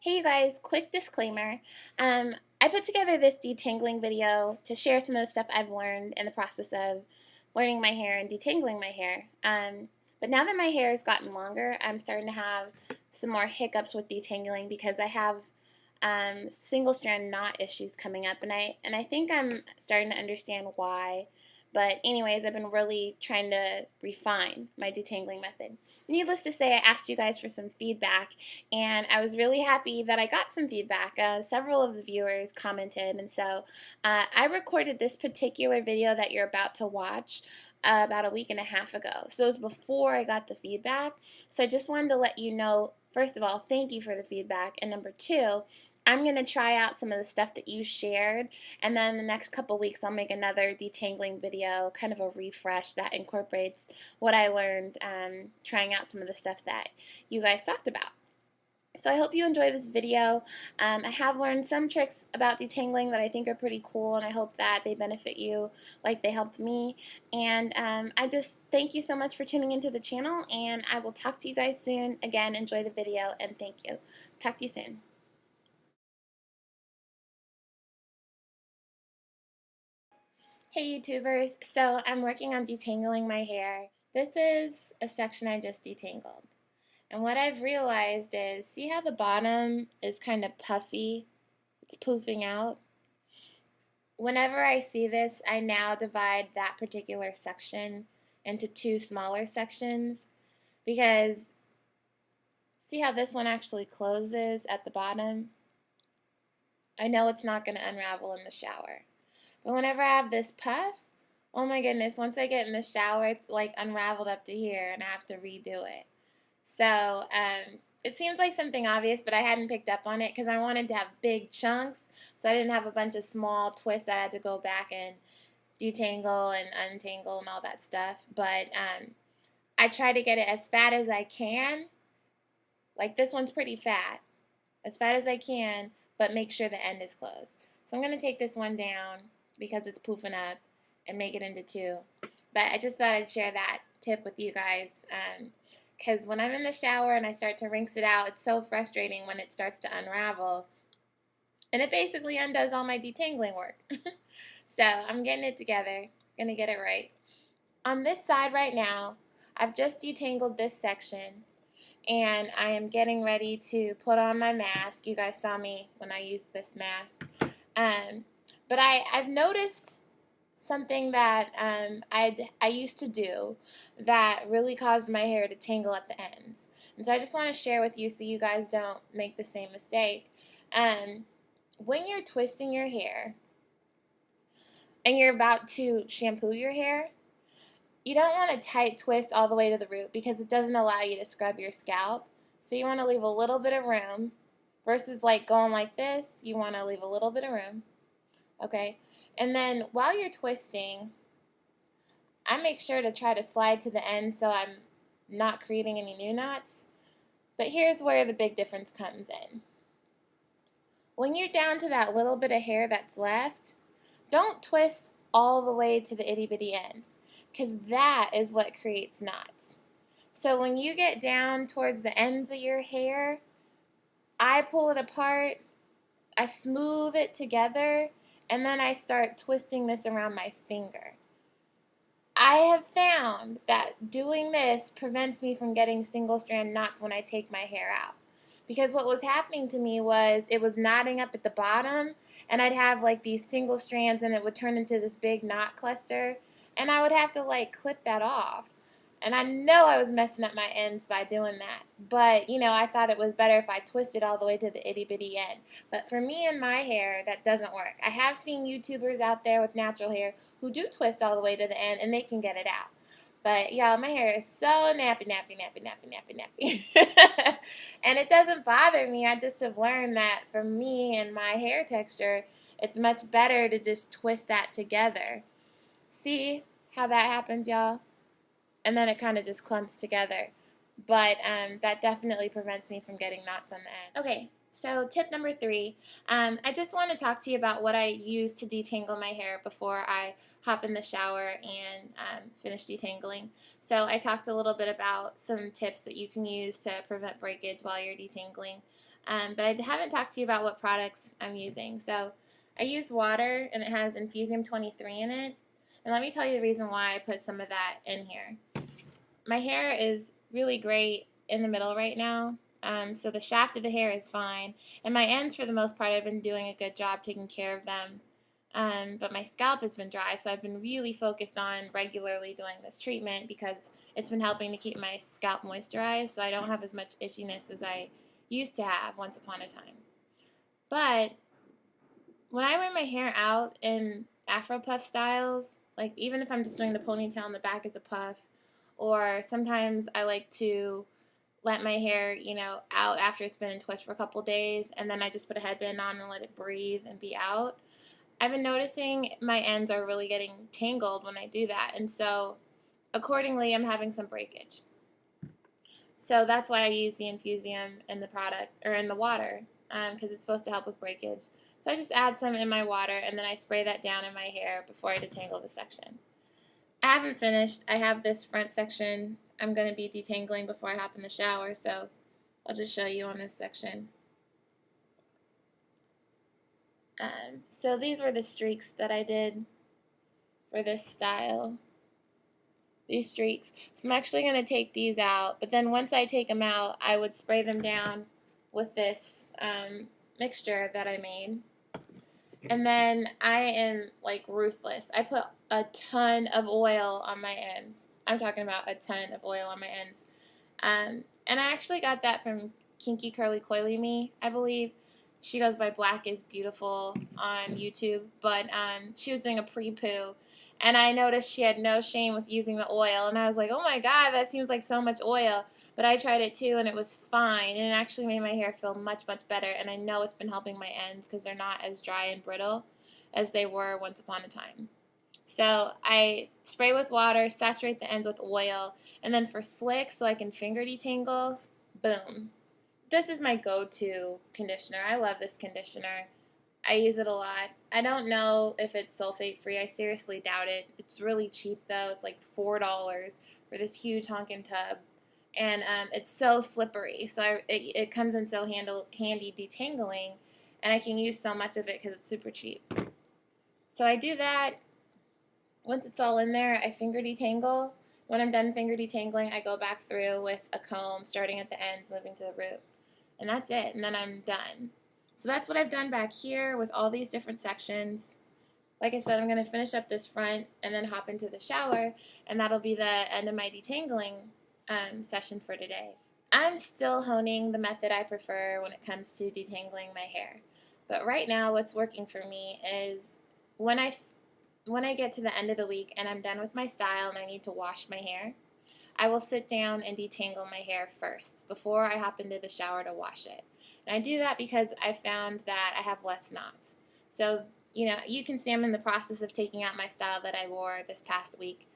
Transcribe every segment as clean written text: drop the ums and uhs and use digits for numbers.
Hey you guys, quick disclaimer. I put together this detangling video to share some of the stuff I've learned in the process of learning my hair and detangling my hair. But now that my hair has gotten longer, I'm starting to have some more hiccups with detangling because I have single strand knot issues coming up, and I think I'm starting to understand why. But anyways, I've been really trying to refine my detangling method. Needless to say, I asked you guys for some feedback, and I was really happy that I got some feedback. Several of the viewers commented, and so I recorded this particular video that you're about to watch about a week and a half ago. So it was before I got the feedback. So I just wanted to let you know, first of all, thank you for the feedback, and number two, I'm going to try out some of the stuff that you shared, and then the next couple weeks I'll make another detangling video, kind of a refresh that incorporates what I learned trying out some of the stuff that you guys talked about. So I hope you enjoy this video. I have learned some tricks about detangling that I think are pretty cool, and I hope that they benefit you like they helped me. And I just thank you so much for tuning into the channel, and I will talk to you guys soon. Again, enjoy the video, and thank you. Talk to you soon. Hey YouTubers, so I'm working on detangling my hair. This is a section I just detangled. And what I've realized is, see how the bottom is kind of puffy? It's poofing out. Whenever I see this, I now divide that particular section into two smaller sections because see how this one actually closes at the bottom? I know it's not going to unravel in the shower. But whenever I have this puff, oh my goodness, once I get in the shower, it's like unraveled up to here and I have to redo it. So it seems like something obvious, but I hadn't picked up on it because I wanted to have big chunks, so I didn't have a bunch of small twists that I had to go back and detangle and untangle and all that stuff. But I try to get it as fat as I can. Like this one's pretty fat. As fat as I can, but make sure the end is closed. So I'm going to take this one down because it's poofing up and make it into two. But I just thought I'd share that tip with you guys because when I'm in the shower and I start to rinse it out, it's so frustrating when it starts to unravel. And it basically undoes all my detangling work. So I'm getting it together. Going to get it right. On this side right now, I've just detangled this section, and I am getting ready to put on my mask. You guys saw me when I used this mask. But I've noticed something that I used to do that really caused my hair to tangle at the ends. And so I just want to share with you so you guys don't make the same mistake. When you're twisting your hair and you're about to shampoo your hair, you don't want a tight twist all the way to the root because it doesn't allow you to scrub your scalp. So you want to leave a little bit of room versus like going like this. You want to leave a little bit of room. Okay? And then while you're twisting, I make sure to try to slide to the end so I'm not creating any new knots. But here's where the big difference comes in. When you're down to that little bit of hair that's left, don't twist all the way to the itty bitty ends, because that is what creates knots. So when you get down towards the ends of your hair, I pull it apart, I smooth it together, and then I start twisting this around my finger. I have found that doing this prevents me from getting single strand knots when I take my hair out. Because what was happening to me was it was knotting up at the bottom, and I'd have like these single strands and it would turn into this big knot cluster, and I would have to like clip that off. And I know I was messing up my ends by doing that. But, you know, I thought it was better if I twisted all the way to the itty bitty end. But for me and my hair, that doesn't work. I have seen YouTubers out there with natural hair who do twist all the way to the end and they can get it out. But y'all, my hair is so nappy. And it doesn't bother me. I just have learned that for me and my hair texture, it's much better to just twist that together. See how that happens, y'all? And then it kind of just clumps together. But that definitely prevents me from getting knots on the end. Okay, so tip number 3. I just want to talk to you about what I use to detangle my hair before I hop in the shower and finish detangling. So I talked a little bit about some tips that you can use to prevent breakage while you're detangling. But I haven't talked to you about what products I'm using. So I use water, and it has Infusium 23 in it. And let me tell you the reason why I put some of that in here. My hair is really great in the middle right now. So the shaft of the hair is fine. And my ends, for the most part, I've been doing a good job taking care of them. But my scalp has been dry, so I've been really focused on regularly doing this treatment because it's been helping to keep my scalp moisturized, so I don't have as much itchiness as I used to have once upon a time. But when I wear my hair out in Afro puff styles, like even if I'm just doing the ponytail in the back as a puff, or sometimes I like to let my hair, out after it's been in twist for a couple days, and then I just put a headband on and let it breathe and be out. I've been noticing my ends are really getting tangled when I do that, and so accordingly I'm having some breakage. So that's why I use the Infusium in the product, or in the water, because it's supposed to help with breakage. So I just add some in my water, and then I spray that down in my hair before I detangle the section. I haven't finished. I have this front section I'm going to be detangling before I hop in the shower, so I'll just show you on this section. So these were the streaks that I did for this style. These streaks. So I'm actually going to take these out, but then once I take them out, I would spray them down with this mixture that I made. And then I am like ruthless. I put a ton of oil on my ends. I'm talking about a ton of oil on my ends. And I actually got that from Kinky Curly Coily Me, I believe. She goes by Black is Beautiful on YouTube, but she was doing a pre-poo, and I noticed she had no shame with using the oil, and I was like, oh my god, that seems like so much oil. But I tried it too, and it was fine, and it actually made my hair feel much, much better, and I know it's been helping my ends because they're not as dry and brittle as they were once upon a time. So I spray with water, saturate the ends with oil, and then for slick, so I can finger detangle, boom. This is my go-to conditioner. I love this conditioner. I use it a lot. I don't know if it's sulfate-free. I seriously doubt it. It's really cheap, though. It's like $4 for this huge honkin' tub. And it's so slippery. So it comes in so handy detangling, and I can use so much of it because it's super cheap. So I do that. Once it's all in there, I finger detangle. When I'm done finger detangling, I go back through with a comb, starting at the ends, moving to the root. And that's it, and then I'm done. So that's what I've done back here with all these different sections. Like I said, I'm going to finish up this front and then hop into the shower, and that'll be the end of my detangling session for today. I'm still honing the method I prefer when it comes to detangling my hair. But right now, what's working for me is when I get to the end of the week and I'm done with my style and I need to wash my hair, I will sit down and detangle my hair first before I hop into the shower to wash it. And I do that because I found that I have less knots. So, you can see I'm in the process of taking out my style that I wore this past week.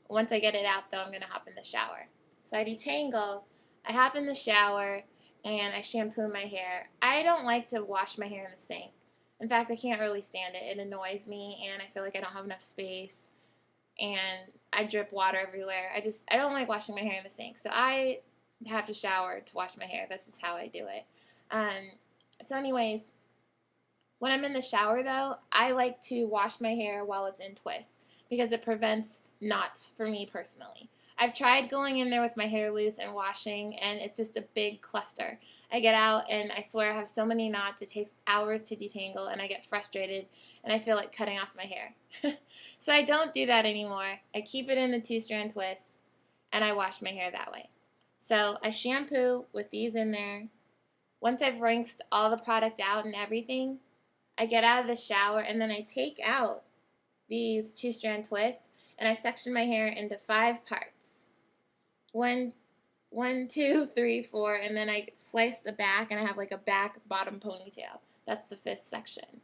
Once I get it out, though, I'm going to hop in the shower. So I detangle, I hop in the shower, and I shampoo my hair. I don't like to wash my hair in the sink. In fact, I can't really stand it. It annoys me, and I feel like I don't have enough space. And I drip water everywhere. I don't like washing my hair in the sink. So I have to shower to wash my hair. That's just how I do it. So anyways, when I'm in the shower, though, I like to wash my hair while it's in twist because it prevents knots for me personally. I've tried going in there with my hair loose and washing, and it's just a big cluster. I get out, and I swear I have so many knots, it takes hours to detangle, and I get frustrated, and I feel like cutting off my hair. So I don't do that anymore. I keep it in the 2-strand twist, and I wash my hair that way. So I shampoo with these in there. Once I've rinsed all the product out and everything, I get out of the shower, and then I take out these 2-strand twists, and I section my hair into 5 parts. 1, 2, 3, 4, and then I slice the back, and I have like a back bottom ponytail. That's the 5th section.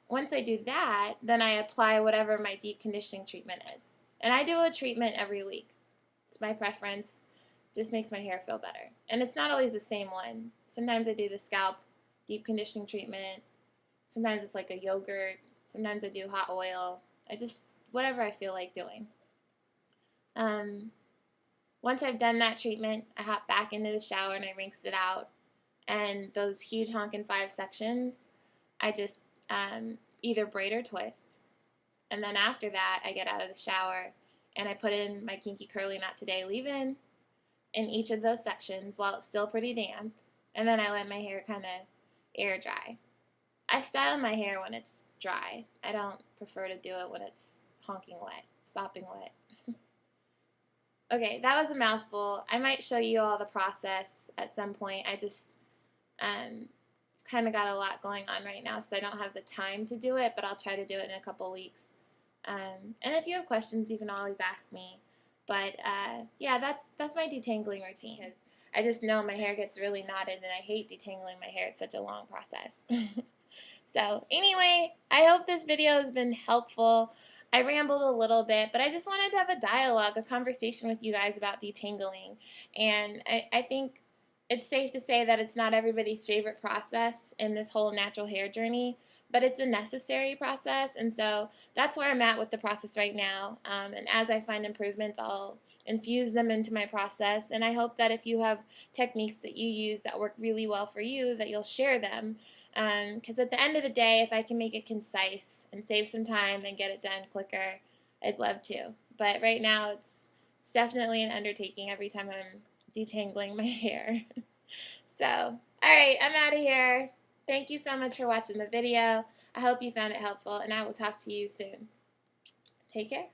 Once I do that, then I apply whatever my deep conditioning treatment is. And I do a treatment every week. It's my preference. Just makes my hair feel better. And it's not always the same one. Sometimes I do the scalp deep conditioning treatment. Sometimes it's like a yogurt. Sometimes I do hot oil. Whatever I feel like doing. Once I've done that treatment, I hop back into the shower and I rinse it out. And those huge honkin' 5 sections, I just either braid or twist. And then after that, I get out of the shower and I put in my kinky curly knot today leave-in each of those sections while it's still pretty damp. And then I let my hair kind of air dry. I style my hair when it's dry. I don't prefer to do it when it's honking wet, sopping wet. Okay, that was a mouthful. I might show you all the process at some point. I just kind of got a lot going on right now, so I don't have the time to do it, but I'll try to do it in a couple weeks. And if you have questions, you can always ask me. But yeah, that's my detangling routine. Because I just know my hair gets really knotted, and I hate detangling my hair. It's such a long process. So anyway, I hope this video has been helpful. I rambled a little bit, but I just wanted to have a dialogue, a conversation with you guys about detangling. And I think it's safe to say that it's not everybody's favorite process in this whole natural hair journey, but it's a necessary process. And so that's where I'm at with the process right now. And as I find improvements, I'll infuse them into my process. And I hope that if you have techniques that you use that work really well for you, that you'll share them. Because at the end of the day, if I can make it concise and save some time and get it done quicker, I'd love to. But right now, it's definitely an undertaking every time I'm detangling my hair. So, all right, I'm out of here. Thank you so much for watching the video. I hope you found it helpful, and I will talk to you soon. Take care.